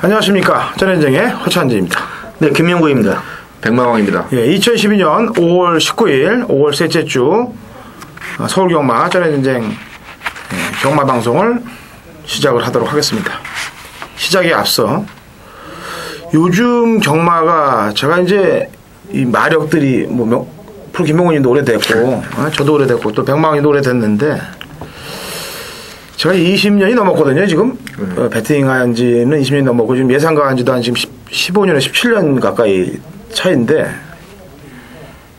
안녕하십니까. 전현정의 허찬진입니다. 네, 김명구입니다. 백마왕입니다. 예, 2012년 5월 19일 5월 셋째 주 서울경마 전해전쟁 경마 방송을 시작을 하도록 하겠습니다. 시작에 앞서 요즘 경마가 제가 이제 이 마력들이 프로 김명훈님도 오래됐고 저도 오래됐고 또 백마왕님도 오래됐는데 제가 20년이 넘었거든요. 지금 배팅한 지는 20년이 넘었고 지금 예상가 한 지도 한 지금 15년에 17년 가까이 차인데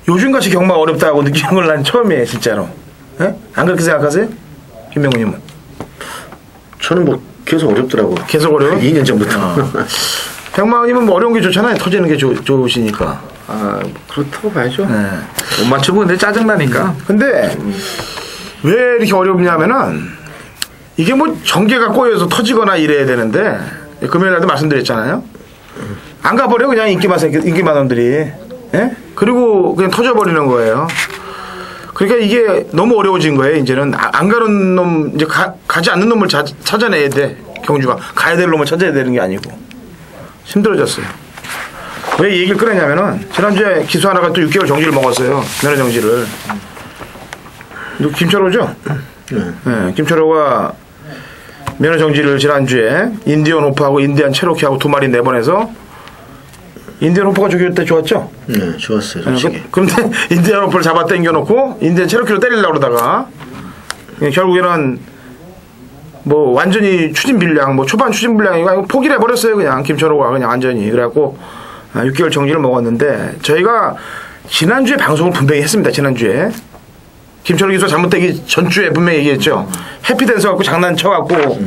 요즘같이 경마가 어렵다고 느끼는 걸 난 처음이에요. 진짜로. 예? 안 그렇게 생각하세요? 김명훈님은? 저는 뭐 계속 어렵더라고요. 계속 어려워요? 2년 전부터. 백마왕님은 뭐 어려운 게 좋잖아요. 터지는 게 좋으시니까. 아, 그렇다고 봐야죠. 네. 못 맞추면 근데 짜증나니까. 근데 왜 이렇게 어렵냐면은 이게 뭐 전개가 꼬여서 터지거나 이래야 되는데 금요일날도 말씀드렸잖아요. 안 가버려 그냥 인기만원들이. 예? 그리고 그냥 터져버리는 거예요. 그러니까 이게 너무 어려워진 거예요. 이제는 안 가는 놈 이제 가지 않는 놈을 찾아내야 돼. 경주가 가야 될 놈을 찾아야 되는 게 아니고 힘들어졌어요. 왜 이 얘기를 꺼냈냐면은 지난주에 기수 하나가 또 6개월 정지를 먹었어요. 면허 정지를. 김철호죠? 네, 김철호가 면허 정지를 지난주에 인디언 호프하고 인디안 체로키하고 두 마리 내보내서 인디언 호프가 저기 때 좋았죠? 네, 좋았어요. 솔직히. 그런데 인디언 호프를 잡아 당겨놓고 인디안 체로키로 때리려고 그러다가 결국에는 뭐 완전히 추진불량, 뭐 초반 추진불량이고 포기를 해버렸어요. 그냥 김철호가 그냥 완전히. 그래갖고 6개월 정지를 먹었는데 저희가 지난주에 방송을 분명히 했습니다. 지난주에. 김철호 기수가 잘못되기 전주에 분명히 얘기했죠. 해피댄스 갖고 장난쳐갖고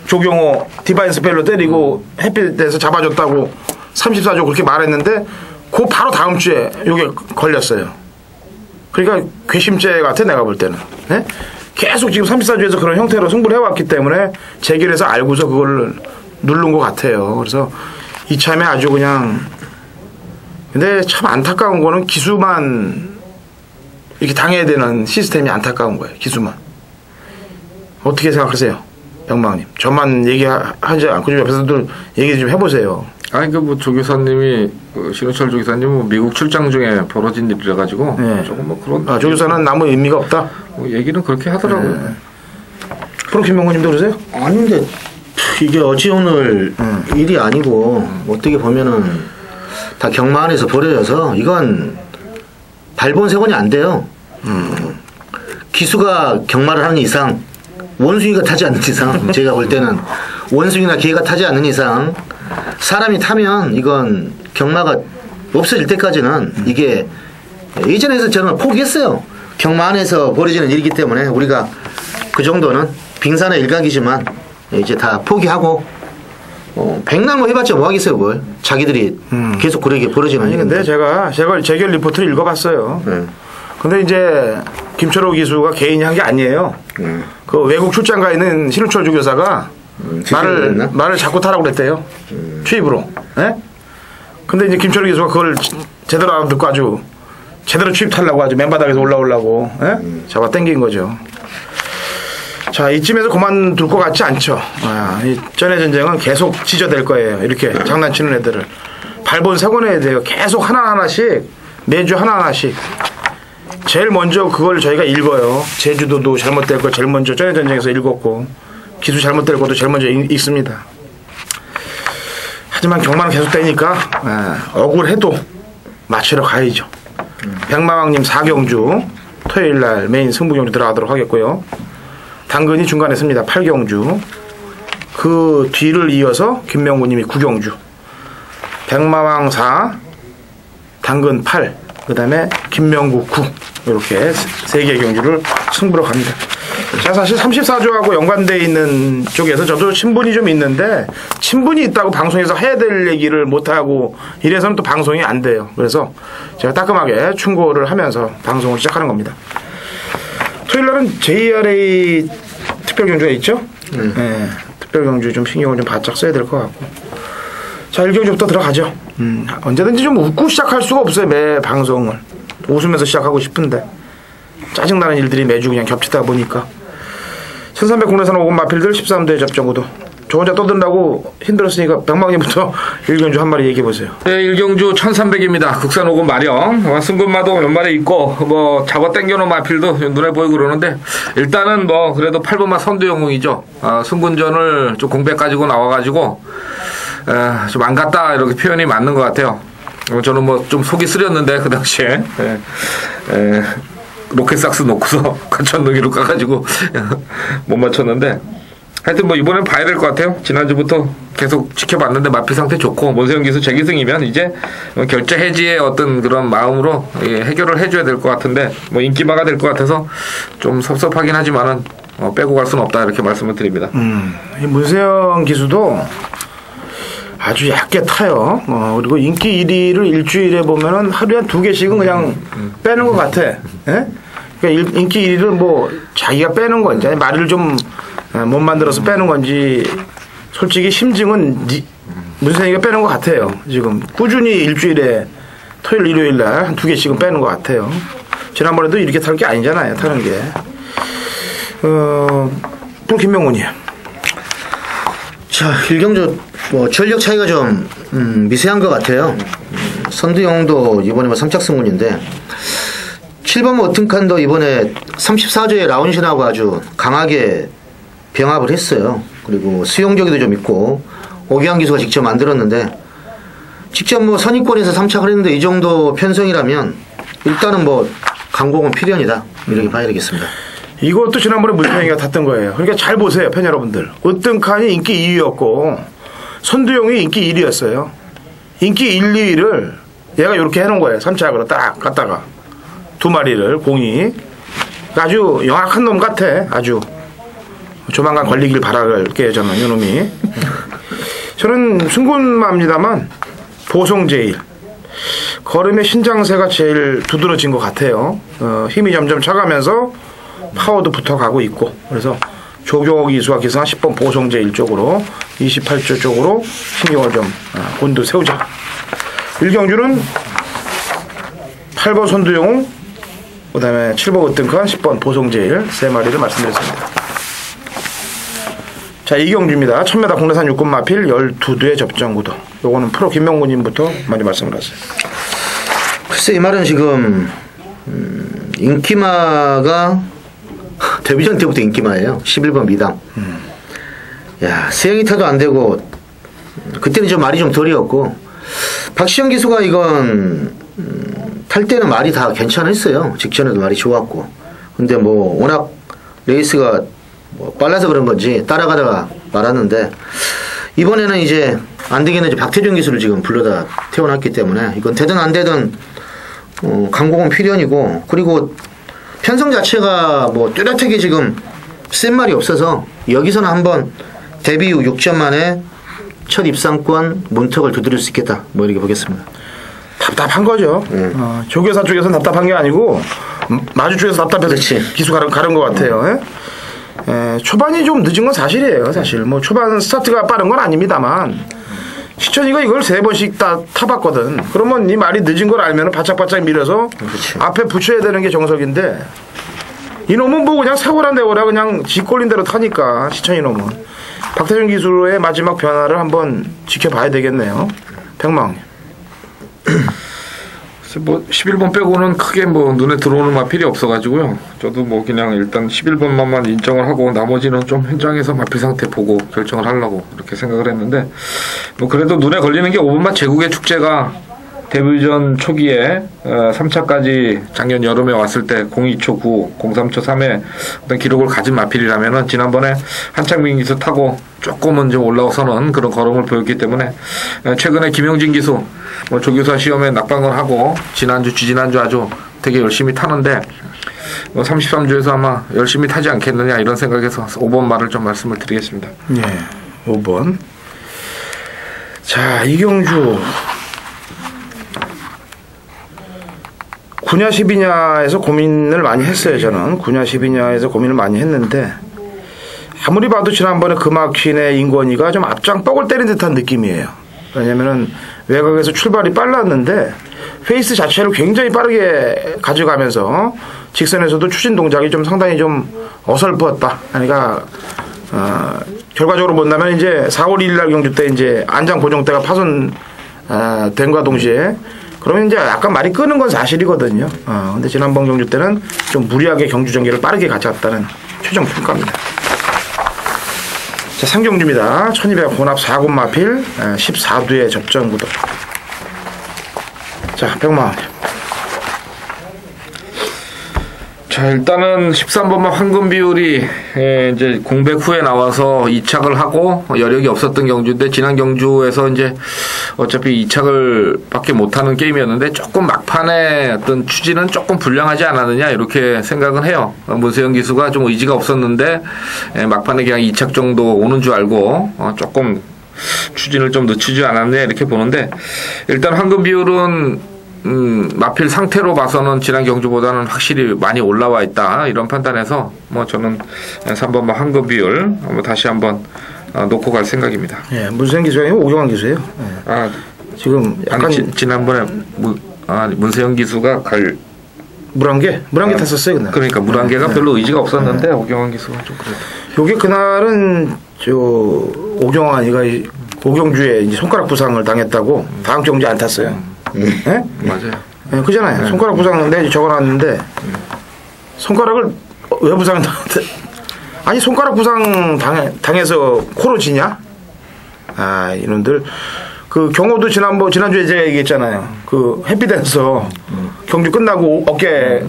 조경호 디바인 스펠로 때리고 해피댄스 잡아줬다고 34조 그렇게 말했는데 그 바로 다음 주에 요게 걸렸어요. 그러니까 괘씸죄 같아 내가 볼 때는. 네? 계속 지금 34조에서 그런 형태로 승부를 해왔기 때문에 재결해서 알고서 그걸 누른 것 같아요. 그래서 이참에 아주 그냥 근데 참 안타까운 거는 기수만 이렇게 당해야 되는 시스템이 안타까운 거예요. 기수만. 어떻게 생각하세요? 백마왕님. 저만 얘기하지 않고 좀 옆에서도 얘기 좀 해보세요. 아니, 뭐, 조교사님이, 신우철 조교사님은 뭐 미국 출장 중에 벌어진 일이라 가지고, 네. 조금 뭐 그런. 조교사는 아무 의미가 없다? 뭐 얘기는 그렇게 하더라고요. 네. 프로 김명훈님도 그러세요? 아닌데, 이게 어찌 오늘 일이 아니고, 어떻게 보면은 다 경마 안에서 벌어져서, 이건 발본색원이 안 돼요. 기수가 경마를 하는 이상, 원숭이가 타지 않는 이상, 제가 볼 때는 원숭이나 개가 타지 않는 이상, 사람이 타면 이건 경마가 없어질 때까지는 이게 예전에서 저는 포기했어요. 경마 안에서 벌어지는 일이기 때문에 우리가 그 정도는 빙산의 일각이지만 이제 다 포기하고 백날 뭐 해봤자 뭐 하겠어요 그걸. 자기들이 계속 그러게 벌어지는 아니 근데 제가 재결 리포트를 읽어봤어요. 근데 이제 김철호 기수가 개인이 한 게 아니에요. 그 외국 출장 가 있는 신우철 조교사가 말을 자꾸 타라고 그랬대요. 취입으로. 예? 근데 이제 김철호 기수가 그걸 제대로 안 듣고 아주 제대로 취입 타려고 아주 맨바닥에서 올라오려고 잡아 당긴 거죠. 자, 이쯤에서 그만둘 것 같지 않죠. 이 전해전쟁은 계속 지저댈 거예요. 이렇게 장난치는 애들을. 발본 세곤해야 돼요. 계속 하나하나씩 매주 하나하나씩. 제일 먼저 그걸 저희가 읽어요. 제주도도 잘못될 거 제일 먼저 전해전쟁에서 읽었고 기수 잘못될 것도 제일 먼저 읽습니다. 하지만 경마는 계속 되니까 억울해도 맞추러 가야죠. 백마왕님 4경주 토요일날 메인 승부경주 들어가도록 하겠고요. 당근이 중간에 씁니다. 8경주. 그 뒤를 이어서 김명구님이 9경주. 백마왕 4, 당근 8, 그 다음에 김명구 9. 이렇게 3개의 경주를 승부로 갑니다. 자, 사실 34조하고 연관되어 있는 쪽에서 저도 친분이 좀 있는데 친분이 있다고 방송에서 해야 될 얘기를 못하고 이래서는 또 방송이 안 돼요. 그래서 제가 따끔하게 충고를 하면서 방송을 시작하는 겁니다. 토요일날은 JRA 특별경주가 있죠? 네, 특별경주 좀 신경을 좀 바짝 써야 될 것 같고. 자, 1경주부터 들어가죠. 언제든지 좀 웃고 시작할 수가 없어요. 매 방송을. 웃으면서 시작하고 싶은데 짜증나는 일들이 매주 그냥 겹치다 보니까 1300 국내산 5금 마필들 13대 접전구도 저 혼자 떠든다고 힘들었으니까 백망님부터 일경주 한 마리 얘기해 보세요. 네, 일경주 1300입니다. 국산 5금 마령. 승근마도 연말에 있고, 뭐, 잡아 당겨놓은 마필도 눈에 보이고 그러는데, 일단은 뭐, 그래도 8번마 선두 영웅이죠. 승근전을 좀 공백 가지고 나와가지고, 좀 안 갔다, 이렇게 표현이 맞는 것 같아요. 저는 뭐, 좀 속이 쓰렸는데, 그 당시에. 로켓삭스 놓고서 관천동이로 까가지고, 못 맞췄는데, 하여튼 뭐 이번엔 봐야 될 것 같아요. 지난주부터 계속 지켜봤는데 마필 상태 좋고 문세영 기수 재기승이면 이제 결제 해지의 어떤 그런 마음으로 해결을 해줘야 될 것 같은데 뭐 인기마가 될 것 같아서 좀 섭섭하긴 하지만은 빼고 갈 수는 없다 이렇게 말씀을 드립니다. 이 문세영 기수도 아주 얕게 타요. 그리고 인기 1위를 일주일에 보면은 하루에 한 2개씩은 그냥 빼는 것 같아. 예? 그러니까 인기 1위를 뭐 자기가 빼는 건지 아니 말을 좀 못 만들어서 빼는 건지 솔직히 심증은 문세영이가 빼는 것 같아요. 지금 꾸준히 일주일에 토요일 일요일 날 한 2개씩은 빼는 것 같아요. 지난번에도 이렇게 탈 게 아니잖아요. 타는 게. 또 김명훈이요. 자, 일경주 뭐 전력 차이가 좀 미세한 것 같아요. 선두영도 이번에 뭐 3착 승문인데 7번 어튼칸도 이번에 34조의 라운신하고 아주 강하게 병합을 했어요. 그리고 수용적이도 좀 있고 오기환 기수가 직접 만들었는데 직접 뭐 선입권에서 3착을 했는데 이 정도 편성이라면 일단은 뭐 강공은 필연이다 이렇게 봐야 되겠습니다. 이것도 지난번에 문세영이가 탔던 거예요. 그러니까 잘 보세요, 팬 여러분들. 으뜸칸이 인기 2위였고 선두용이 인기 1위였어요. 인기 1, 2위를 얘가 이렇게 해놓은 거예요. 3착으로 딱 갔다가 두 마리를 공이 아주 영악한 놈 같아. 아주 조만간 걸리길 바랄게요. 저는 이놈이. 저는 승군마입니다만 보송제일 걸음의 신장세가 제일 두드러진 것 같아요. 힘이 점점 차가면서 파워도 붙어가고 있고 그래서 조경옥 이수와 기승한 10번 보송제일 쪽으로 28조 쪽으로 신경을 좀 곤두세우자. 일경주는 8번 선두영웅 그 다음에 7번 으뜸칸 10번 보송제일 3마리를 말씀드렸습니다. 자, 이경주입니다. 1000m 국내산 육군 마필 12두의 접전구도. 요거는 프로 김명구님부터 많이 말씀을 하세요. 글쎄 이 말은 지금 인기마가 데뷔전 때부터 인기마예요. 11번 미담. 야, 세영이 타도 안 되고 그때는 좀 말이 좀 덜이었고 박시영 기수가 이건 탈 때는 말이 다 괜찮았어요. 직전에도 말이 좋았고 근데 뭐 워낙 레이스가 뭐 빨라서 그런 건지 따라가다가 말았는데 이번에는 이제 안 되겠는 이제 박태준 기수를 지금 불러다 태워놨기 때문에 이건 되든 안 되든 강공은 필연이고 그리고 편성 자체가 뭐 뚜렷하게 지금 쓴 말이 없어서 여기서는 한번 데뷔 후 6전 만에 첫 입상권 문턱을 두드릴 수 있겠다 뭐 이렇게 보겠습니다. 답답한 거죠. 조교사 쪽에서는 답답한 게 아니고 마주 쪽에서 답답해서 그렇지. 기수 가른 것 같아요. 초반이 좀 늦은 건 사실이에요. 사실 뭐 초반 스타트가 빠른 건 아닙니다만 시천이가 이걸 3번씩 다 타봤거든. 그러면 이 말이 늦은 걸 알면 바짝바짝 밀어서 그렇지. 앞에 붙여야 되는 게 정석인데 이놈은 뭐 그냥 세월한 대월아 그냥 지 꼴린 대로 타니까 시천이 놈은 박태준 기수의 마지막 변화를 한번 지켜봐야 되겠네요. 백망. 뭐 11번 빼고는 크게 뭐 눈에 들어오는 마필이 없어가지고요. 저도 뭐 그냥 일단 11번만 인정을 하고 나머지는 좀 현장에서 마필 상태 보고 결정을 하려고 이렇게 생각을 했는데 뭐 그래도 눈에 걸리는 게 5번마 제국의 축제가 데뷔전 초기에 3차까지 작년 여름에 왔을 때 02초 9, 03초 3에 어떤 기록을 가진 마필이라면은 지난번에 한창민 기수 타고 조금은 좀 올라서는 그런 걸음을 보였기 때문에 최근에 김영진 기수 뭐 조교사 시험에 낙방을 하고 지난주 지지난주 아주 되게 열심히 타는데 뭐 33주에서 아마 열심히 타지 않겠느냐 이런 생각에서 5번 말을 좀 말씀을 드리겠습니다. 예, 5번. 자, 이경주. 9냐 12냐에서 고민을 많이 했어요. 저는 9냐 12냐에서 고민을 많이 했는데 아무리 봐도 지난번에 금화퀸의 인권이가 좀 앞장 뻑을 때린 듯한 느낌이에요. 왜냐면은 외곽에서 출발이 빨랐는데 페이스 자체를 굉장히 빠르게 가져가면서 직선에서도 추진 동작이 좀 상당히 좀 어설펐다. 그러니까 결과적으로 본다면 이제 4월 1일 날 경주 때 이제 안장 보정대가 파손된과 동시에 그러면 이제 약간 말이 끄는 건 사실이거든요. 근데 지난번 경주 때는 좀 무리하게 경주 전개를 빠르게 가져갔다는 최종 평가입니다. 자, 3경주입니다. 1200 혼합 4군 마필 14두의 접전 구도. 자, 백마. 자, 일단은 13번만 황금 비율이 이제 공백 후에 나와서 2착을 하고 여력이 없었던 경주인데 지난 경주에서 이제 어차피 2착을 밖에 못하는 게임이었는데 조금 막판에 어떤 추진은 조금 불량하지 않았느냐 이렇게 생각은 해요. 문세영 기수가 좀 의지가 없었는데 막판에 그냥 2착 정도 오는 줄 알고 조금 추진을 좀 늦추지 않았냐 이렇게 보는데 일단 황금 비율은 마필 상태로 봐서는 지난 경주보다는 확실히 많이 올라와 있다 이런 판단에서 뭐 저는 3번만 황금 비율 한번 다시 한번 놓고 갈 생각입니다. 예, 문세영 기수가 아니고 오경환 기수예요. 예. 지금 약간 지난번에 문세영 기수가 갈 물안개 탔었어요 그날. 그러니까 물안개가 별로 의지가 없었는데 오경환 기수가 좀 그래도. 요게 그날은 저 오경환이가 고경주에 이제 손가락 부상을 당했다고 다음 경주 안 탔어요. 네? 맞아요. 네, 그잖아요. 손가락 부상인데 적어놨는데 손가락을 왜 부상당했대? 아니 손가락 부상 당해서 코로 지냐? 아 이놈들 그 경호도 지난주에 제가 얘기했잖아요. 그 해피댄서 경주 끝나고 어깨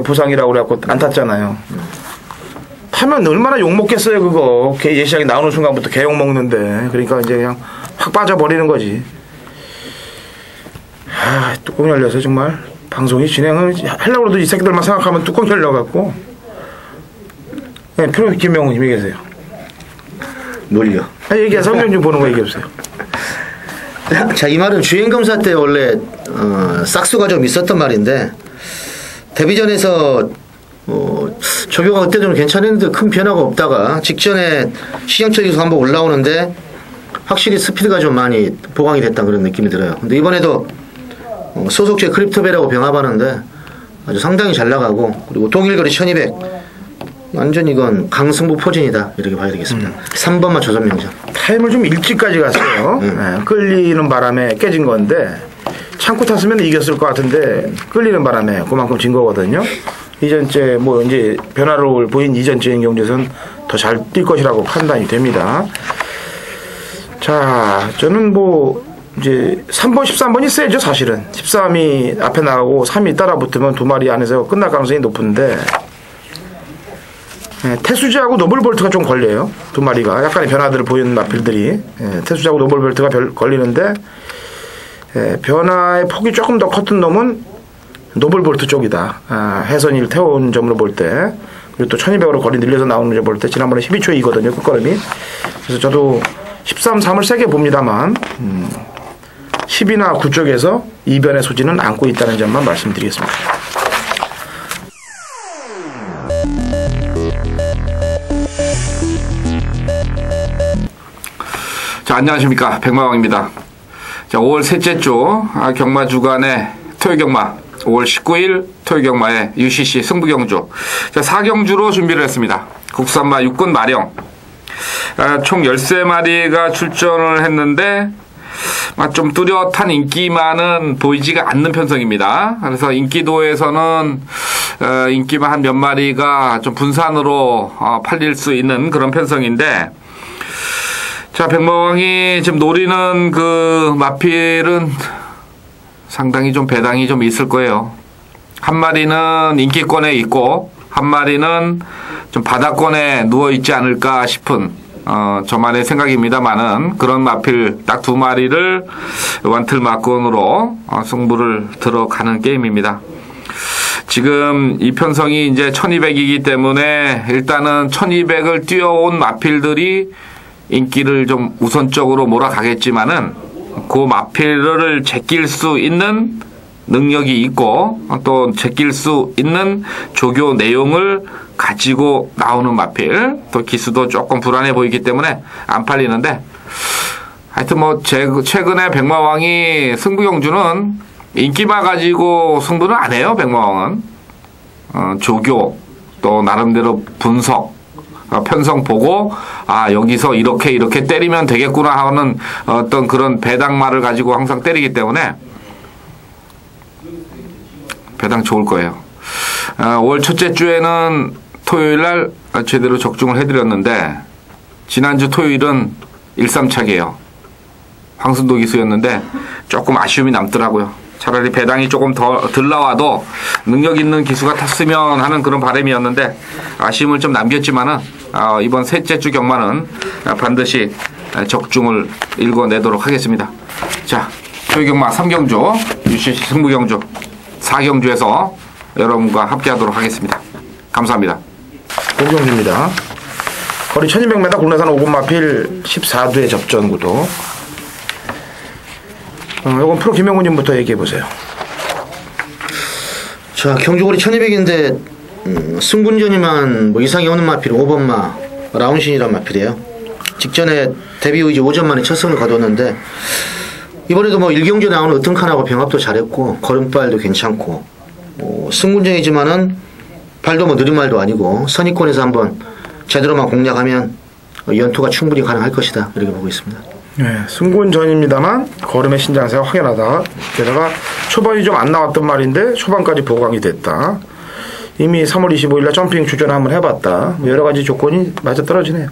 부상이라고 그래갖고 안 탔잖아요. 타면 얼마나 욕 먹겠어요 그거. 예시하게 나오는 순간부터 개욕 먹는데 그러니까 이제 그냥 확 빠져버리는 거지. 아, 뚜껑 열려서 정말 방송이 진행을 하려고 해도 이 새끼들만 생각하면 뚜껑 열려갖고. 네, 프로 김명훈님이 계세요. 뭘요? 얘기해 성경 좀 보는 거 얘기해보세요. 자, 이 말은 주행검사 때 원래 싹수가 좀 있었던 말인데 데뷔전에서 조교가 그때는 괜찮았는데 큰 변화가 없다가 직전에 시장철에서 한번 올라오는데 확실히 스피드가 좀 많이 보강이 됐다 그런 느낌이 들어요. 근데 이번에도 소속제 크립토베라고 병합하는데 아주 상당히 잘 나가고 그리고 동일거리 1200 완전 이건 강승부 포진이다 이렇게 봐야 되겠습니다. 3번만 조선명장. 타임을 좀 일찍까지 갔어요. 네, 끌리는 바람에 깨진 건데 참고 탔으면 이겼을 것 같은데 끌리는 바람에 그만큼 진 거거든요. 이전째 뭐 이제 변화를 보인 이전째 경주에서는 더 잘 뛸 것이라고 판단이 됩니다. 자, 저는 뭐 이제 3번, 13번이 세죠 사실은. 13이 앞에 나가고 3이 따라 붙으면 두 마리 안에서 끝날 가능성이 높은데 태수지하고 노블볼트가 좀 걸려요. 두 마리가 약간의 변화들을 보이는 마필들이 태수지하고 노블볼트가 걸리는데 변화의 폭이 조금 더 컸던 놈은 노블볼트 쪽이다. 해선이를 태운 점으로 볼 때 그리고 또 1200으로 거리 늘려서 나오는 점을 볼 때 지난번에 12초이거든요 끝걸음이. 그래서 저도 13, 3을 세게 봅니다만 10이나 9 쪽에서 이변의 소지는 안고 있다는 점만 말씀드리겠습니다. 자, 안녕하십니까. 백마왕입니다. 자, 5월 셋째 주 경마 주간의 토요경마 5월 19일 토요경마의 UCC 승부경주. 자, 4경주로 준비를 했습니다. 국산마 6군 마령. 총 13마리가 출전을 했는데 좀 뚜렷한 인기만은 보이지가 않는 편성입니다. 그래서 인기도에서는 인기만 한 몇 마리가 좀 분산으로 팔릴 수 있는 그런 편성인데 자, 백마왕이 지금 노리는 그 마필은 상당히 좀 배당이 좀 있을 거예요. 한 마리는 인기권에 있고 한 마리는 좀 바닥권에 누워 있지 않을까 싶은 저만의 생각입니다만은 그런 마필 딱 두 마리를 완틀 막권으로 승부를 들어가는 게임입니다. 지금 이 편성이 이제 1200이기 때문에 일단은 1200을 뛰어온 마필들이 인기를 좀 우선적으로 몰아가겠지만은 그 마필을 제낄 수 있는 능력이 있고 또 제낄 수 있는 조교 내용을 가지고 나오는 마필 또 기수도 조금 불안해 보이기 때문에 안 팔리는데 하여튼 뭐 최근에 백마왕이 승부경주는 인기만 가지고 승부는 안 해요. 백마왕은 조교 또 나름대로 분석 편성 보고 여기서 이렇게 때리면 되겠구나 하는 어떤 그런 배당말을 가지고 항상 때리기 때문에 배당 좋을 거예요. 올 첫째 주에는 토요일 날 제대로 적중을 해드렸는데 지난주 토요일은 1-3착이에요. 황순도 기수였는데 조금 아쉬움이 남더라고요. 차라리 배당이 조금 덜 나와도 능력 있는 기수가 탔으면 하는 그런 바람이었는데 아쉬움을 좀 남겼지만은 이번 셋째 주 경마는 반드시 적중을 읽어내도록 하겠습니다. 자, 토요경마 3경주, UCC 승부경주 4경주에서 여러분과 함께하도록 하겠습니다. 감사합니다. 공경주입니다. 거리 1200m 국내산 5군 마필 14두의 접전 구도. 이건 프로 김영훈님부터 얘기해보세요. 자, 경주거리 1200인데 승군전이만 뭐 이상이 오는 마필 5번마 라운신이란 마필이에요. 직전에 데뷔 후 이제 5전 만에 첫 승을 거뒀는데 이번에도 뭐 1경주에 나오는 으튼칸하고 병합도 잘했고 걸음발도 괜찮고 승군전이지만은 발도 뭐 느린 말도 아니고 선입권에서 한번 제대로만 공략하면 연투가 충분히 가능할 것이다, 이렇게 보고 있습니다. 네, 승군전입니다만 걸음의 신장세가 확연하다. 게다가 초반이 좀 안 나왔던 말인데 초반까지 보강이 됐다. 이미 3월 25일날 점핑 주전을 한번 해봤다. 여러 가지 조건이 맞아떨어지네요.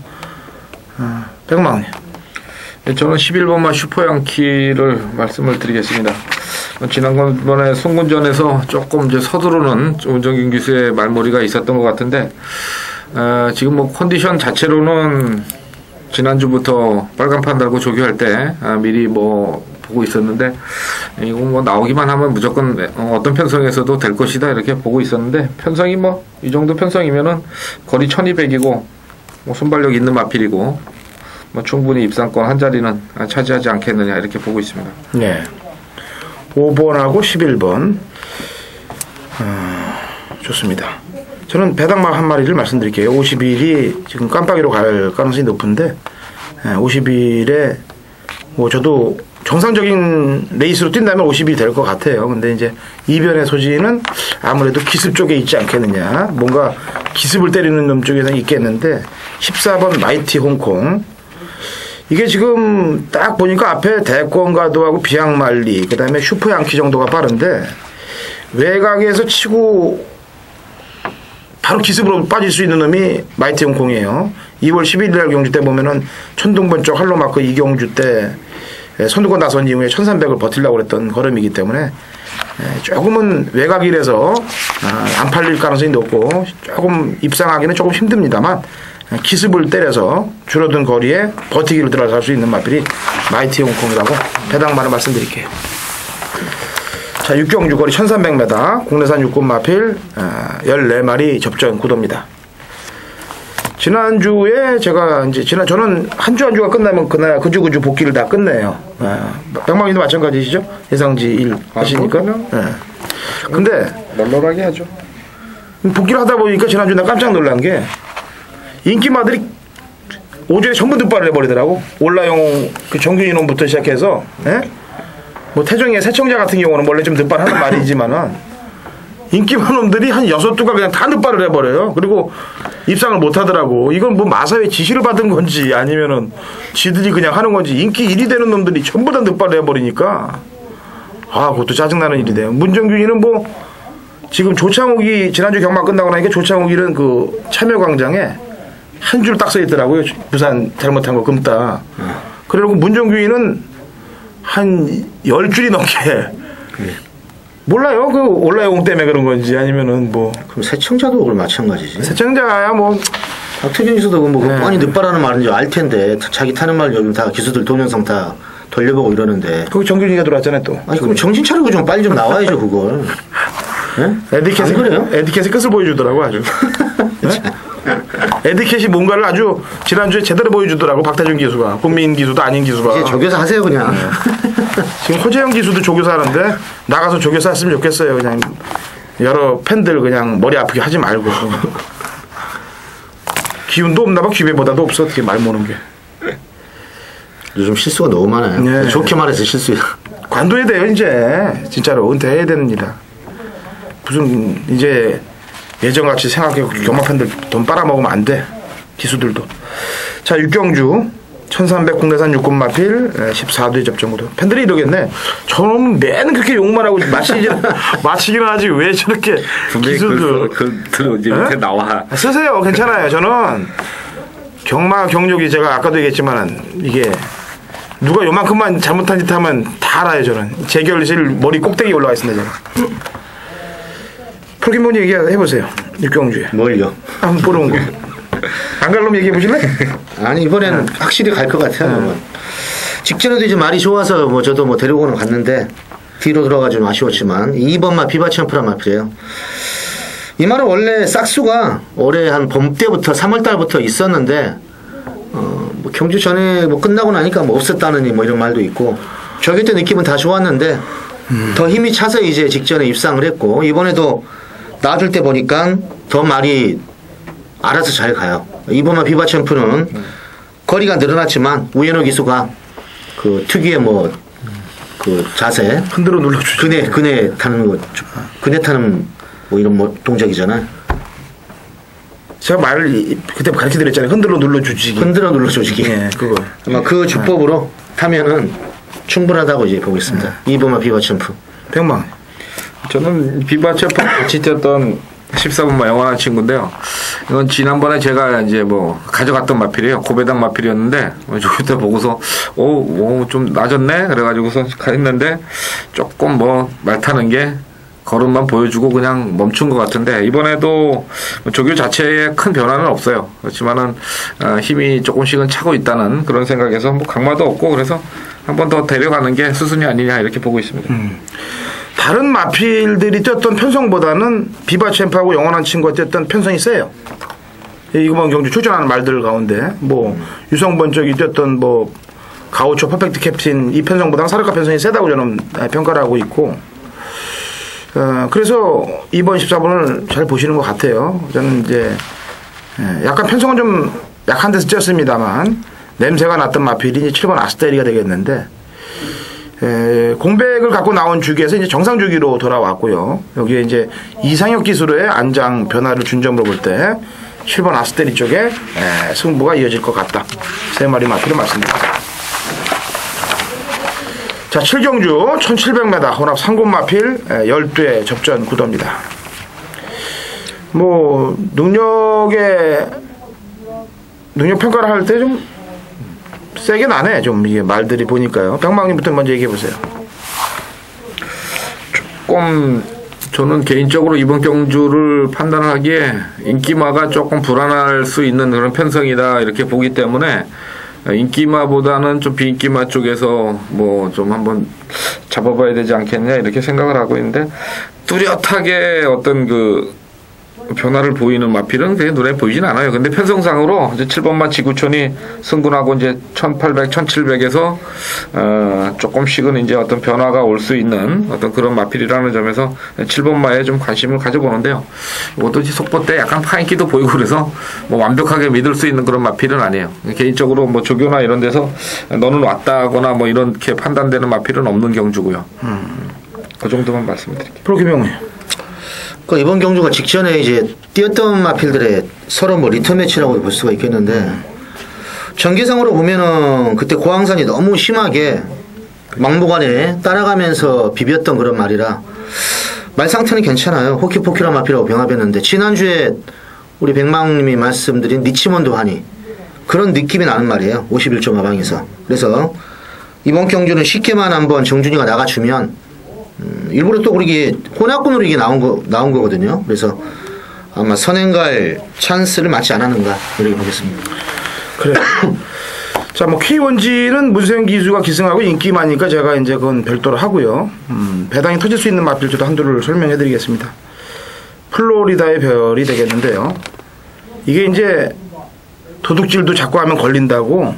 백망님. 저는 11번마 슈퍼양키를 말씀을 드리겠습니다. 지난번에 송군전에서 조금 이제 서두르는 운정균 기수의 말머리가 있었던 것 같은데 지금 뭐 컨디션 자체로는 지난주부터 빨간판 달고 조교할 때 미리 뭐 보고 있었는데 이거 뭐 나오기만 하면 무조건 어떤 편성에서도 될 것이다 이렇게 보고 있었는데 편성이 뭐 이 정도 편성이면은 거리 1200이고 뭐 순발력 있는 마필이고 뭐 충분히 입상권 한 자리는 차지하지 않겠느냐 이렇게 보고 있습니다. 네. 5번하고 11번. 좋습니다. 저는 배당막 한 마리를 말씀드릴게요. 50일이 지금 깜빡이로 갈 가능성이 높은데 50일에 뭐 저도 정상적인 레이스로 뛴다면 50일이 될 것 같아요. 근데 이제 이변의 소지는 아무래도 기습 쪽에 있지 않겠느냐. 뭔가 기습을 때리는 놈 쪽에서 있겠는데 14번 마이티 홍콩. 이게 지금 딱 보니까 앞에 대권가도하고 비앙말리 그 다음에 슈퍼양키 정도가 빠른데 외곽에서 치고 바로 기습으로 빠질 수 있는 놈이 마이티 홍콩이에요. 2월 11일 경주 때 보면은 천둥번 쪽 할로마크 이경주 때 선두권 나선 이후에 1300을 버틸려고 그랬던 걸음이기 때문에 조금은 외곽이라서 안 팔릴 가능성이 높고 조금 입상하기는 조금 힘듭니다만 기습을 때려서 줄어든 거리에 버티기를 들어갈 수 있는 마필이 마이티 홍콩이라고 배당만을 말씀드릴게요. 자, 6경주 거리 1300m 국내산 육군 마필 14마리 접전 구도입니다. 지난주에 제가 이제 저는 한 주가 끝나면 그날 그주 복귀를 다 끝내요. 백망님도 마찬가지시죠? 예상지 1 하시니까. 근데 널널하게 하죠. 복귀를 하다 보니까 지난주 나 깜짝 놀란 게 인기마들이 오전에 전부 득발을 해버리더라고. 올라용 그 정규 인원부터 시작해서 뭐 태종의 새청자 같은 경우는 원래 좀 득발하는 말이지만은 인기 많은 놈들이 한 6두가 그냥 다 득발을 해버려요. 그리고 입상을 못 하더라고. 이건 뭐 마사회 지시를 받은 건지 아니면은 지들이 그냥 하는 건지 인기 1위 되는 놈들이 전부 다 득발을 해버리니까 그것도 짜증나는 일이네요. 문정균이는 뭐 지금 조창욱이 지난주 경마 끝나고 나니까 조창욱이는 그 참여광장에 한 줄 딱 써있더라고요. 부산 잘못한 거 금따. 그리고 문정균이는 한 10줄이 넘게 몰라요. 그 올라용 때문에 그런 건지 아니면은 뭐. 그럼 새청자도 그걸 마찬가지지. 새청자야 뭐. 박태경에서도 뭐 뻔히 늑발하는 말인지 알 텐데 자기 타는 말 요즘 다 기수들 동영상 다 돌려보고 이러는데. 거기 정균이가 들어왔잖아요 또. 아니 그럼 정신 차리고 좀 빨리 좀 나와야죠 그걸. 에디켓이 그래요? 에디켓의 끝을 보여주더라고 아주. 에디켓이 뭔가를 아주 지난주에 제대로 보여주더라고. 박태준 기수가 국민 기수도 아닌 기수가. 이제 조교사 하세요 그냥. 지금 호재영 기수도 조교사 하는데 나가서 조교사 했으면 좋겠어요. 그냥 여러 팬들 그냥 머리 아프게 하지 말고. 기운도 없나 봐. 기회보다도 없어. 어떻게 말 모는 게. 요즘 실수가 너무 많아요. 네. 좋게 말해서 실수야. 관둬야 돼요 이제. 진짜로 은퇴해야 됩니다. 무슨 이제 예전같이 생각해 경마 팬들 돈 빨아먹으면 안 돼. 기수들도. 자, 육경주 1300 국내산 육군 마필 14대 접전구도. 팬들이 이러겠네. 저놈 맨 그렇게 욕만 하고 마치기는 하지 왜 저렇게 기수들 이렇게 나와. 쓰세요. 괜찮아요. 저는 경마 경력이 제가 아까도 얘기했지만 이게 누가 요만큼만 잘못한 짓 하면 다 알아요. 저는 재결실 머리 꼭대기에 올라가 있습니다. 저는. 프로기몬 얘기해보세요. 육경주에. 뭘요? 한번 보러 온 거. 안 갈 놈 얘기해보실래? 아니 이번에는 확실히 갈 것 같아요. 직전에도 이제 말이 좋아서 뭐 저도 뭐 데리고는 갔는데 뒤로 돌아가지고 아쉬웠지만 2번마 비바챔프란 마필이에요. 이 말은 원래 싹수가 올해 한 봄 때부터 3월 달부터 있었는데 뭐 경주 전에 뭐 끝나고 나니까 뭐 없었다느니 뭐 이런 말도 있고 저기 때 느낌은 다 좋았는데 더 힘이 차서 이제 직전에 입상을 했고 이번에도 놔줄 때 보니까 더 말이 알아서 잘 가요. 이번만 비바챔프는 거리가 늘어났지만 우연호 기수가 그 특유의 뭐 그 자세 흔들어 눌러주죠. 그네 타는 거 그네 타는 뭐 이런 뭐 동작이잖아요. 제가 말을 그때 가르쳐 드렸잖아요. 흔들어 눌러주지. 흔들어 눌러주기. 예, 그거. 아마 그 주법으로 타면은 충분하다고 이제 보고 있습니다. 이번만 비바챔프. 백만. 저는 비바체프 같이 뛰었던 14번마 영원한 친구인데요. 이건 지난번에 제가 이제 뭐 가져갔던 마필이에요. 고배당 마필이었는데 그때 보고서 좀 낮았네 그래가지고서 했는데 조금 뭐 말 타는 게 걸음만 보여주고 그냥 멈춘 것 같은데 이번에도 조교 자체에 큰 변화는 없어요. 그렇지만은 힘이 조금씩은 차고 있다는 그런 생각에서 뭐 강마도 없고 그래서 한 번 더 데려가는 게 수순이 아니냐 이렇게 보고 있습니다. 다른 마필들이 뛰었던 편성보다는 비바챔프하고 영원한 친구가 뛰었던 편성이 세요. 이거만 경주 출전하는 말들 가운데 뭐 유성번 쪽이 뛰었던 뭐 가오초 퍼펙트 캡틴 이 편성보다는 사르카 편성이 세다고 저는 평가를 하고 있고 그래서 이번 14번을 잘 보시는 것 같아요. 저는 이제 약간 편성은 좀 약한 데서 뛰었습니다만 냄새가 났던 마필이 이제 7번 아스테리가 되겠는데 공백을 갖고 나온 주기에서 이제 정상 주기로 돌아왔고요. 여기에 이제 이상혁 기수로의 안장 변화를 준점으로 볼 때 7번 아스테리 쪽에 승부가 이어질 것 같다. 세 마리 마필을 말씀드립니다. 자, 7경주 1700m 혼합 상군 마필 12회 접전 구도입니다. 뭐 능력 평가를 할 때 좀 세게 나네 좀 이게 말들이 보니까요. 병망님부터 먼저 얘기해 보세요. 조금 저는 개인적으로 이번 경주를 판단하기에 인기마가 조금 불안할 수 있는 그런 편성이다 이렇게 보기 때문에 인기마보다는 좀 비인기마 쪽에서 뭐 좀 한번 잡아봐야 되지 않겠냐 이렇게 생각을 하고 있는데 뚜렷하게 어떤 그 변화를 보이는 마필은 그게 눈에 보이진 않아요. 근데 편성상으로 이제 7번마 지구촌이 승군하고 이제 1800, 1700에서 조금씩은 이제 어떤 변화가 올 수 있는 어떤 그런 마필이라는 점에서 7번마에 좀 관심을 가져보는데요. 이것도 속보 때 약간 파인기도 보이고 그래서 뭐 완벽하게 믿을 수 있는 그런 마필은 아니에요. 개인적으로 뭐 조교나 이런 데서 너는 왔다거나 뭐 이렇게 판단되는 마필은 없는 경주고요. 그 정도만 말씀드릴게요. 프로기명님. 그 이번 경주가 직전에 이제 뛰었던 마필들의 서로 뭐 리턴 매치라고 볼 수가 있겠는데 전개상으로 보면은 그때 고항산이 너무 심하게 막무가내 따라가면서 비볐던 그런 말이라 말 상태는 괜찮아요. 호키포키란 마필이라고 병합했는데 지난주에 우리 백망님이 말씀드린 니치몬도 하니 그런 느낌이 나는 말이에요. 51점 하방에서. 그래서 이번 경주는 쉽게만 한번 정준이가 나가주면 일부러 또 우리 혼합군으로 이게 나온 거거든요. 그래서 아마 선행갈 찬스를 맞지 않았는가 이렇게 보겠습니다. 그래. 자, 뭐 K1G는 문세영 기수가 기승하고 인기마니까 제가 이제 그건 별도로 하고요. 배당이 터질 수 있는 마필주도 한두를 설명해드리겠습니다. 플로리다의 별이 되겠는데요. 이게 이제 도둑질도 자꾸 하면 걸린다고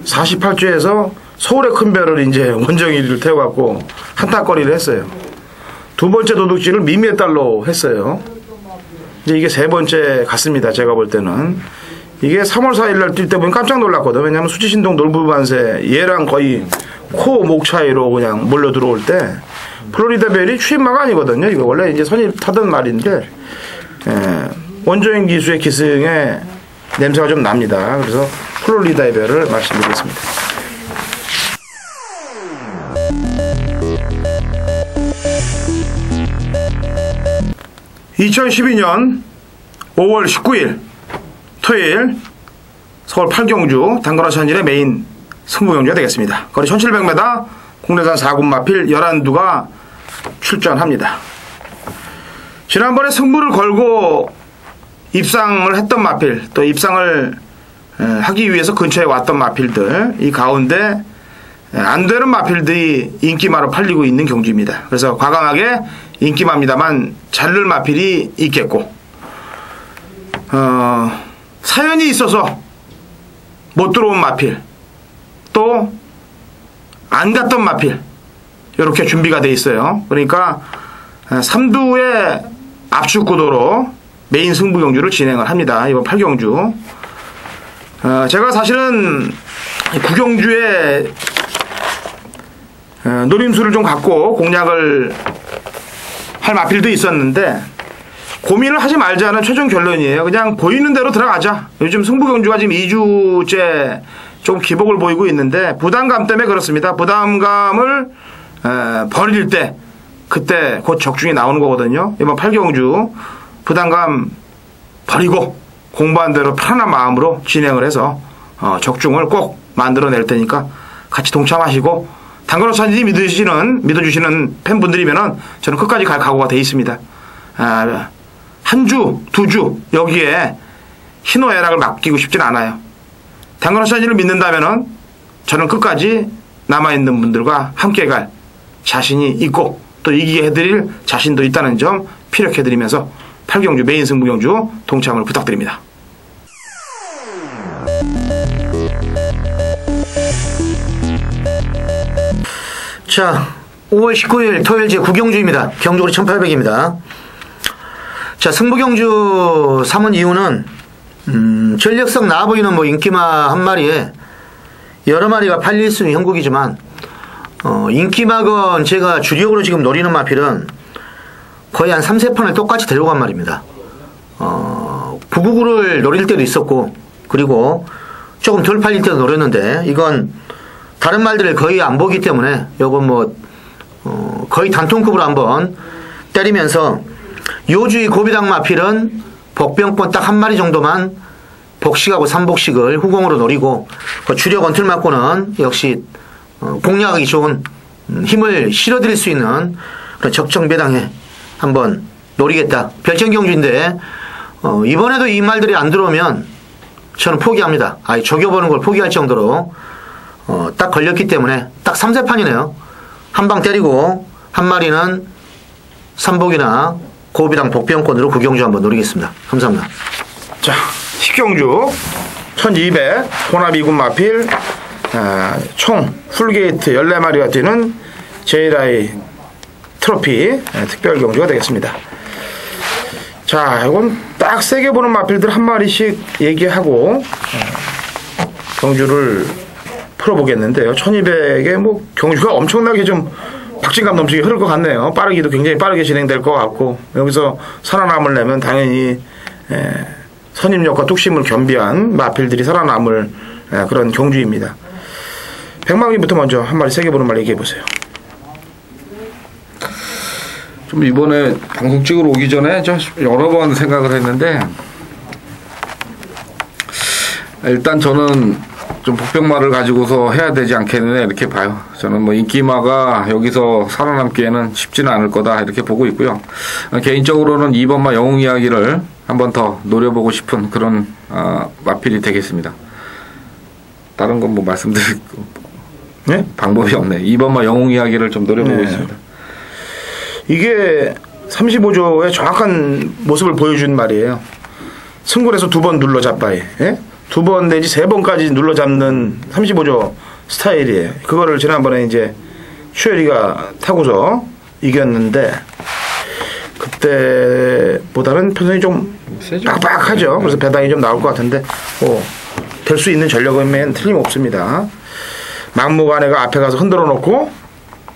48주에서 서울의 큰 별을 이제 원정이를 태워갖고 한타거리를 했어요. 두 번째 도둑질을 미미의 딸로 했어요. 이제 이게 세 번째 같습니다. 제가 볼 때는. 이게 3월 4일날 뛸 때 보면 깜짝 놀랐거든. 왜냐면 수지신동 놀부반세 얘랑 거의 코 목 차이로 그냥 몰려 들어올 때 플로리다 벨이 추임마가 아니거든요. 이거 원래 이제 선입 타던 말인데 원조인 기수의 기승에 냄새가 좀 납니다. 그래서 플로리다 해별을 말씀드리겠습니다. (2012년 5월 19일) 토요일 서울 팔경주 당근화천진의 메인 승부경주가 되겠습니다. 거리 1700m, 국내산 4군 마필 11두가 출전합니다. 지난번에 승부를 걸고 입상을 했던 마필, 또 입상을 하기 위해서 근처에 왔던 마필들, 이 가운데 안 되는 마필들이 인기마로 팔리고 있는 경주입니다. 그래서 과감하게 인기마입니다만 잘 늘 마필이 있겠고, 사연이 있어서 못 들어온 마필, 또 안 갔던 마필, 이렇게 준비가 돼 있어요. 그러니까 3두의 압축 구도로 메인 승부 경주를 진행을 합니다. 이번 8경주. 제가 사실은 구경주에 노림수를 좀 갖고 공략을 할 마필도 있었는데, 고민을 하지 말자는 최종 결론이에요. 그냥 보이는 대로 들어가자. 요즘 승부경주가 지금 2주째 좀 기복을 보이고 있는데, 부담감 때문에 그렇습니다. 부담감을 버릴 때, 그때 곧 적중이 나오는 거거든요. 이번 8경주 부담감 버리고 공부한 대로 편안한 마음으로 진행을 해서 적중을 꼭 만들어낼 테니까 같이 동참하시고, 당근화천진이 믿어주시는 팬분들이면은 저는 끝까지 갈 각오가 돼 있습니다. 한 주, 두 주 여기에 희노애락을 맡기고 싶진 않아요. 당근화천진을 믿는다면은 저는 끝까지 남아있는 분들과 함께 갈 자신이 있고, 또 이기게 해드릴 자신도 있다는 점 피력해드리면서 8경주 메인 승부경주 동참을 부탁드립니다. 자, 5월 19일 토요일 제9경주입니다. 경주거리 1800입니다. 자, 승부경주 3원 이유는 전력성 나아 보이는 인기마 한 마리에 여러 마리가 팔릴 수 있는 형국이지만, 인기마건 제가 주력으로 지금 노리는 마필은 거의 한 3세판을 똑같이 데려간 말입니다. 999를 노릴 때도 있었고, 그리고 조금 덜 팔릴 때도 노렸는데, 이건 다른 말들을 거의 안 보기 때문에 요건 거의 단통급으로 한번 때리면서, 요주의 고비당 마필은 복병권 딱 한 마리 정도만 복식하고 3복식을 후공으로 노리고, 주력 원틀 맞고는 역시 공략하기 좋은 힘을 실어드릴 수 있는 그런 적정배당에 한번 노리겠다. 별정경주인데, 이번에도 이 말들이 안 들어오면 저는 포기합니다. 아예 저겨보는 걸 포기할 정도로 딱 걸렸기 때문에 딱 3세판이네요. 한 방 때리고 한 마리는 삼복이나 고비당 복병권으로 구경주 한번 노리겠습니다. 감사합니다. 자, 10경주 1200 혼합 2군 마필, 총 풀게이트 14마리가 뛰는 JLI 트로피 특별 경주가 되겠습니다. 자, 이건 딱 세게 보는 마필들 한 마리씩 얘기하고 경주를 풀어보겠는데요. 1200에 경주가 엄청나게 좀 박진감 넘치게 흐를 것 같네요. 빠르기도 굉장히 빠르게 진행될 것 같고, 여기서 살아남을 내면 당연히 선임력과 뚝심을 겸비한 마필들이 살아남을 그런 경주입니다. 백망님부터 먼저 한 마리 세게 보는 말 얘기해보세요. 좀 이번에 방송 찍으러 오기 전에 여러 번 생각을 했는데, 일단 저는 좀 복병마를 가지고서 해야 되지 않겠느냐 이렇게 봐요. 저는 인기마가 여기서 살아남기에는 쉽지는 않을 거다 이렇게 보고 있고요. 개인적으로는 2번마 영웅 이야기를 한번 더 노려보고 싶은 그런 마필이 되겠습니다. 다른 건 말씀드릴 네? 방법이 없네. 2번마 영웅 이야기를 좀 노려보고 있습니다. 이게 35조의 정확한 모습을 보여준 말이에요. 승굴에서 2번 눌러 잡바에, 2번 내지 3번까지 눌러 잡는 35조 스타일이에요. 그거를 지난번에 이제 추열이가 타고서 이겼는데, 그때보다는 편성이 좀 빡빡하죠. 그래서 배당이 좀 나올 것 같은데, 될 수 있는 전력이면 틀림없습니다. 막무가내가 앞에 가서 흔들어 놓고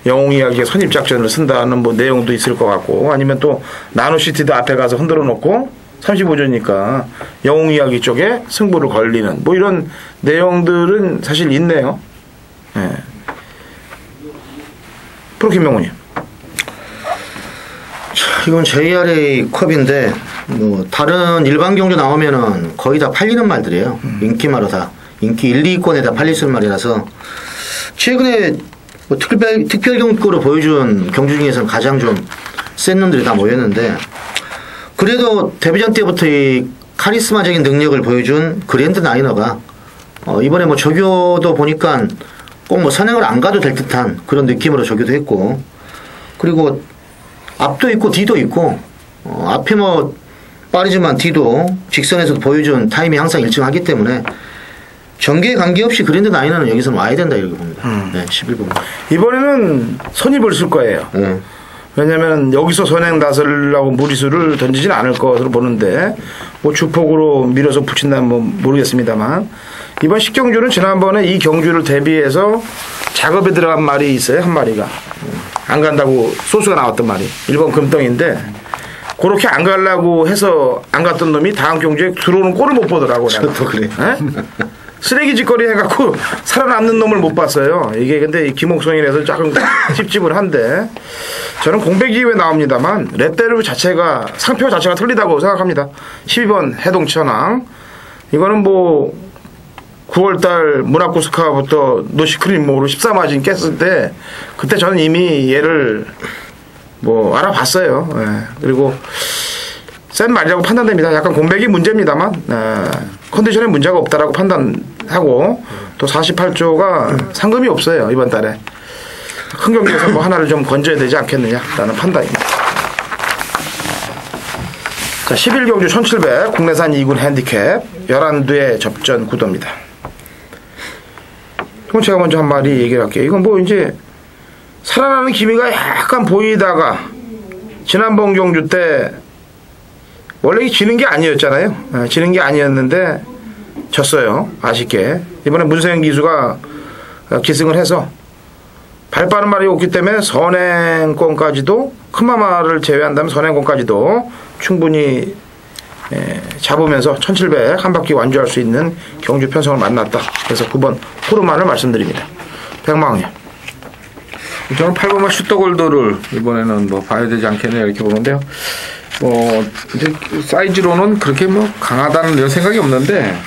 영웅 이야기에 선입작전을 쓴다는 내용도 있을 것 같고, 아니면 또 나노시티도 앞에 가서 흔들어 놓고 35조니까 영웅 이야기 쪽에 승부를 걸리는 뭐 이런 내용들은 사실 있네요. 예. 프로 김명훈님. 이건 JRA 컵인데 뭐 다른 일반 경주 나오면은 거의 다 팔리는 말들이에요. 인기마로 다 인기 1, 2위권에 다 팔릴 말이라서 최근에 뭐 특별 경주를 보여준 경주 중에서는 가장 좀 센 놈들이 다 모였는데 그래도 데뷔전 때부터 이 카리스마적인 능력을 보여준 그랜드 나이너가 이번에 뭐 조교도 보니까 꼭 뭐 선행을 안 가도 될 듯한 그런 느낌으로 조교도 했고 그리고 앞도 있고 뒤도 있고 앞에 뭐 빠르지만 뒤도 직선에서도 보여준 타임이 항상 일정하기 때문에 전개에 관계없이 그랜드 나이너는 여기서 와야 된다 이렇게 봅니다. 네, 11번. 이번에는 선입을 쓸 거예요. 왜냐면 여기서 선행 나서려고 무리수를 던지진 않을 것으로 보는데 뭐 주폭으로 밀어서 붙인다면 뭐 모르겠습니다만 이번 10경주는 지난번에 이 경주를 대비해서 작업에 들어간 말이 있어요. 한 마리가 안 간다고 소스가 나왔던 말이 1번 금덩인데 그렇게 안 가려고 해서 안 갔던 놈이 다음 경주에 들어오는 꼴을 못 보더라고요. 저도 그래. 쓰레기 짓거리 해갖고 살아남는 놈을 못 봤어요. 이게 근데 김옥성이라서 조금 찝찝을한데 저는 공백 이후에 나옵니다만 렛데르 자체가 상표 자체가 틀리다고 생각합니다. 12번 해동천왕 이거는 뭐 9월달 문학구스카부터 노시크림으로 14마진 깼을 때 그때 저는 이미 얘를 뭐 알아봤어요. 예. 그리고 센 말이라고 판단됩니다. 약간 공백이 문제입니다만 컨디션에 문제가 없다라고 판단하고 또 48조가 상금이 없어요. 이번 달에 큰 경기에서 뭐 하나를 좀 건져야 되지 않겠느냐라는 판단입니다. 자, 11경주 1700 국내산 2군 핸디캡 11두의 접전 구도입니다. 그럼 제가 먼저 한 마디 얘기를 할게요. 이건 뭐 이제 살아나는 기미가 약간 보이다가 지난번 경주 때 원래 지는 게 아니었잖아요. 지는 게 아니었는데 졌어요. 아쉽게. 이번에 문세영 기수가 기승을 해서 발 빠른 말이 없기 때문에 선행권까지도 큰마마를 제외한다면 선행권까지도 충분히 잡으면서 1700 한 바퀴 완주할 수 있는 경주 편성을 만났다. 그래서 9번 호르만을 말씀드립니다. 백망이요. 저는 8번마 슈터골드를 이번에는 뭐 봐야 되지 않겠냐 이렇게 보는데요. 이제 사이즈로는 그렇게 뭐 강하다는 이런 생각이 없는데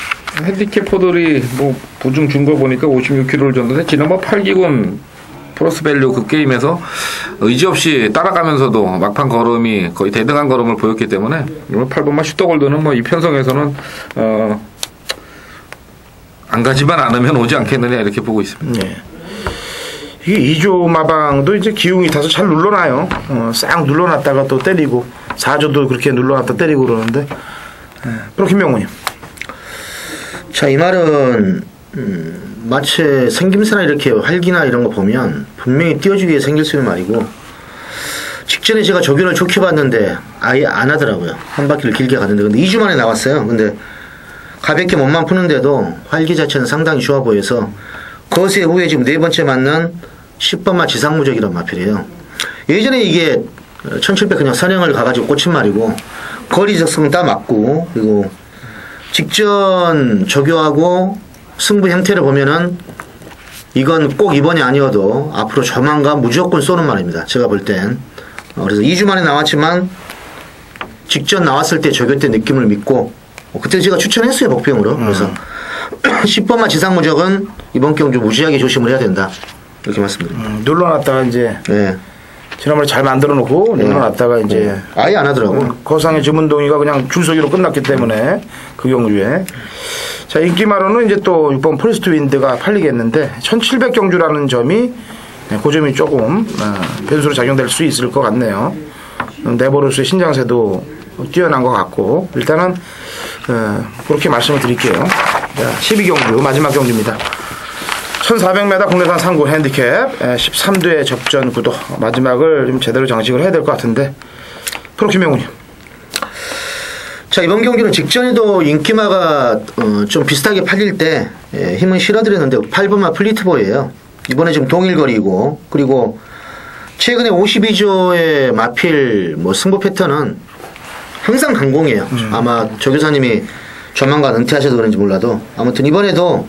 핸디캐퍼들이 뭐 부중 준 거 보니까 56kg를 줬는데 지난번 8기군 프로스밸류 그 게임에서 의지 없이 따라가면서도 막판 걸음이 거의 대등한 걸음을 보였기 때문에 이번 8번마 슈터골드는 뭐 이 편성에서는 안 가지만 않으면 오지 않겠느냐 이렇게 보고 있습니다. 네. 이게 2조 마방도 이제 기운이 타서 잘 눌러놔요. 싹 눌러놨다가 또 때리고 4조도 그렇게 눌러놨다 때리고 그러는데 프로 김명훈님. 자, 이 말은 마치 생김새나 이렇게 활기나 이런 거 보면 분명히 띄워주기 위해 생길 수 있는 말이고 직전에 제가 조교를 좋게 봤는데 아예 안 하더라고요. 한 바퀴를 길게 가는데 근데 2주 만에 나왔어요. 근데 가볍게 몸만 푸는데도 활기 자체는 상당히 좋아 보여서 거세 후에 지금 네 번째 맞는 10번마 지상무적이란 마필이에요. 예전에 이게 1700 그냥 선행을 가가지고 꽂힌 말이고 거리 적성은 딱 맞고 그리고 직전 조교하고 승부 형태를 보면은 이건 꼭 이번이 아니어도 앞으로 조만간 무조건 쏘는 말입니다. 제가 볼 땐. 그래서 2주 만에 나왔지만 직전 나왔을 때 조교 때 느낌을 믿고 그때 제가 추천했어요. 복병으로. 그래서 10번마 지상무적은 이번 경주 무지하게 조심을 해야 된다. 이렇게 말씀드립니다. 눌러놨다가 이제 네. 지난번에 잘 만들어 놓고 눌러놨다가 이제 아예 안 하더라고. 거상의 주문동이가 그냥 줄서기로 끝났기 때문에 그 경주에 자 인기마로는 이제 또 6번 포레스트 윈드가 팔리겠는데 1700 경주라는 점이 그 점이 조금 변수로 작용될 수 있을 것 같네요. 네버로스의 신장세도 뛰어난 것 같고 일단은 그렇게 말씀을 드릴게요. 자, 12경주 마지막 경주입니다. 1400m 국내산 상구 핸디캡 13두의 접전 구도 마지막을 좀 제대로 장식을 해야 될 것 같은데 프로 김명훈님. 자, 이번 경기는 직전에도 인기마가 좀 비슷하게 팔릴 때 힘은 실어드렸는데 8번마 플리트보이에요. 이번에 지금 동일거리고 그리고 최근에 52조의 마필 뭐 승부 패턴은 항상 강공이에요. 아마 조 교사님이 조만간 은퇴하셔도 그런지 몰라도 아무튼 이번에도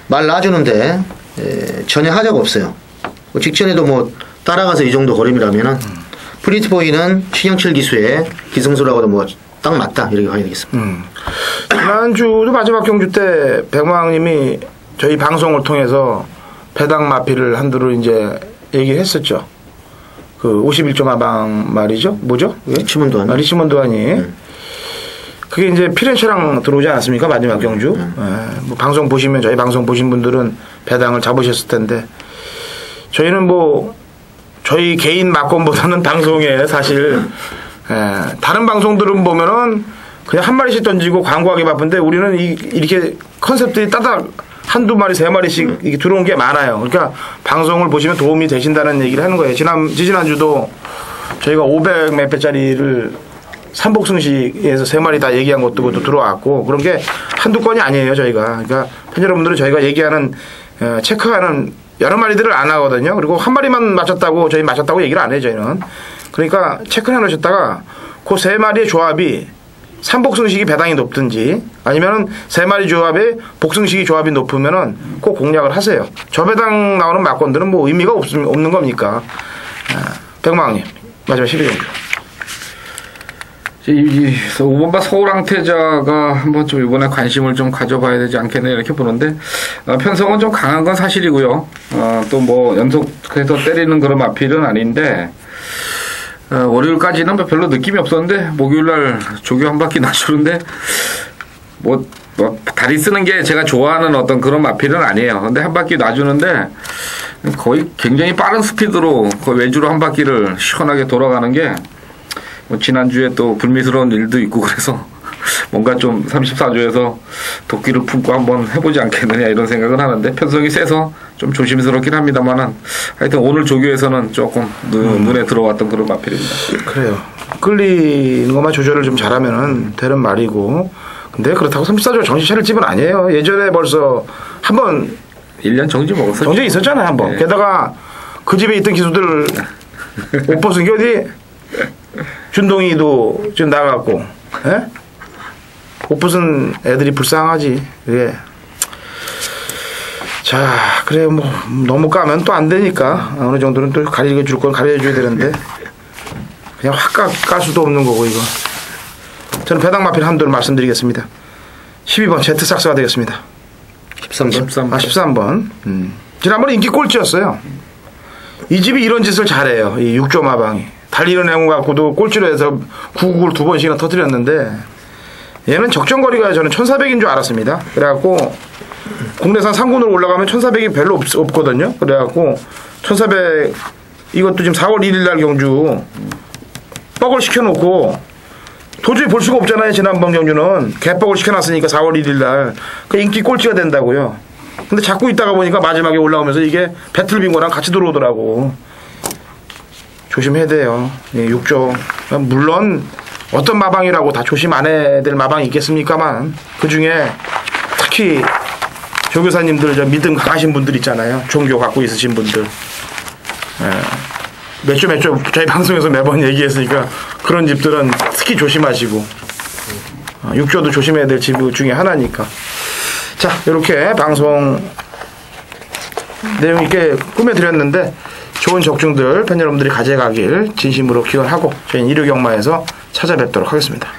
말 놔주는데 전혀 하자가 없어요. 뭐 직전에도 뭐 따라가서 이 정도 걸음이라면은 프리티보이는 신영철 기수의 기성수라고도 뭐 딱 맞다 이렇게 봐야 되겠습니다. 지난주도 마지막 경주 때 백마왕님이 저희 방송을 통해서 배당 마피를 한두로 이제 얘기했었죠. 그 51조 마방 말이죠. 뭐죠? 리치몬드 아니? 리치몬드 아니. 그게 이제 피렌체랑 들어오지 않았습니까? 마지막 경주. 뭐 방송 보시면 저희 방송 보신 분들은 배당을 잡으셨을 텐데 저희는 뭐 저희 개인 막권보다는 방송에 사실 다른 방송들은 보면은 그냥 한 마리씩 던지고 광고하기 바쁜데 우리는 이렇게 컨셉들이 따닥 한두 마리 세 마리씩 이게 들어온 게 많아요. 그러니까 방송을 보시면 도움이 되신다는 얘기를 하는 거예요. 지난주도 저희가 500 몇 배짜리를 삼복승식에서 세 마리 다 얘기한 것도 그것도 들어왔고 그런 게 한두 건이 아니에요. 저희가. 그러니까 팬 여러분들은 저희가 얘기하는 체크하는 여러 마리들을 안 하거든요. 그리고 한 마리만 맞췄다고 저희 맞췄다고 얘기를 안 해요. 저희는. 그러니까 체크를 해놓으셨다가 그 세 마리의 조합이 삼복승식이 배당이 높든지 아니면은 세 마리 조합에 복승식이 조합이 높으면은 꼭 공략을 하세요. 저배당 나오는 막건들은 뭐 의미가 없는 겁니까? 백마왕님 마지막 12경주. 5번바 서울항태자가 한번 좀 이번에 관심을 좀 가져봐야 되지 않겠네 이렇게 보는데 편성은 좀 강한 건 사실이고요. 또 뭐 연속해서 때리는 그런 마필은 아닌데 월요일까지는 별로 느낌이 없었는데 목요일날 조교 한 바퀴 놔주는데 뭐 다리 쓰는 게 제가 좋아하는 어떤 그런 마필은 아니에요. 근데 한 바퀴 놔주는데 거의 굉장히 빠른 스피드로 거의 외주로 한 바퀴를 시원하게 돌아가는 게 뭐 지난주에 또 불미스러운 일도 있고 그래서 뭔가 좀 34조에서 도끼를 품고 한번 해보지 않겠느냐 이런 생각은 하는데 편성이 세서 좀 조심스럽긴 합니다만은 하여튼 오늘 조교에서는 조금 눈에 들어왔던 그런 마필입니다. 그래요. 끌리는 것만 조절을 좀 잘하면은 되는 말이고 근데 그렇다고 34조 정신 차릴 집은 아니에요. 예전에 벌써 한번 1년 정지 먹었어요. 정지 있었잖아요 한번. 네. 게다가 그 집에 있던 기수들 옷 벗은 게 어디 준동이도 지금 나갔고 옷 벗은 애들이 불쌍하지. 그게 자 그래 뭐 너무 까면 또 안 되니까 어느 정도는 또 가려줄 건 가려줘야 되는데 그냥 확 깔 수도 없는 거고 이거. 저는 배당 마필 한도를 말씀드리겠습니다. 12번 제트삭스가 되겠습니다. 13번. 13번. 지난번에 인기 꼴찌였어요. 이 집이 이런 짓을 잘해요. 이 6조 마방이. 달리는 애공 갖고도 꼴찌로 해서 9국을 2번씩이나 터뜨렸는데 얘는 적정거리가 저는 1400인 줄 알았습니다. 그래갖고 국내산 상군으로 올라가면 1400이 별로 없거든요. 그래갖고 1400 이것도 지금 4월 1일 날 경주 뻑을 시켜놓고 도저히 볼 수가 없잖아요. 지난번 경주는 개뻑을 시켜놨으니까 4월 1일 날 그 인기 꼴찌가 된다고요. 근데 자꾸 있다가 보니까 마지막에 올라오면서 이게 배틀빙고랑 같이 들어오더라고. 조심해야 돼요. 예, 6조. 물론 어떤 마방이라고 다 조심 안 해야 될 마방이 있겠습니까만 그 중에 특히 조교사님들 저 믿음 강하신 분들 있잖아요. 종교 갖고 있으신 분들. 몇 조 저희 방송에서 매번 얘기했으니까 그런 집들은 특히 조심하시고 6조도 조심해야 될 집 중에 하나니까. 자 이렇게 방송 내용 있게 꾸며드렸는데 좋은 적중들 팬 여러분들이 가져가길 진심으로 기원하고 저희는 일요경마에서 찾아뵙도록 하겠습니다.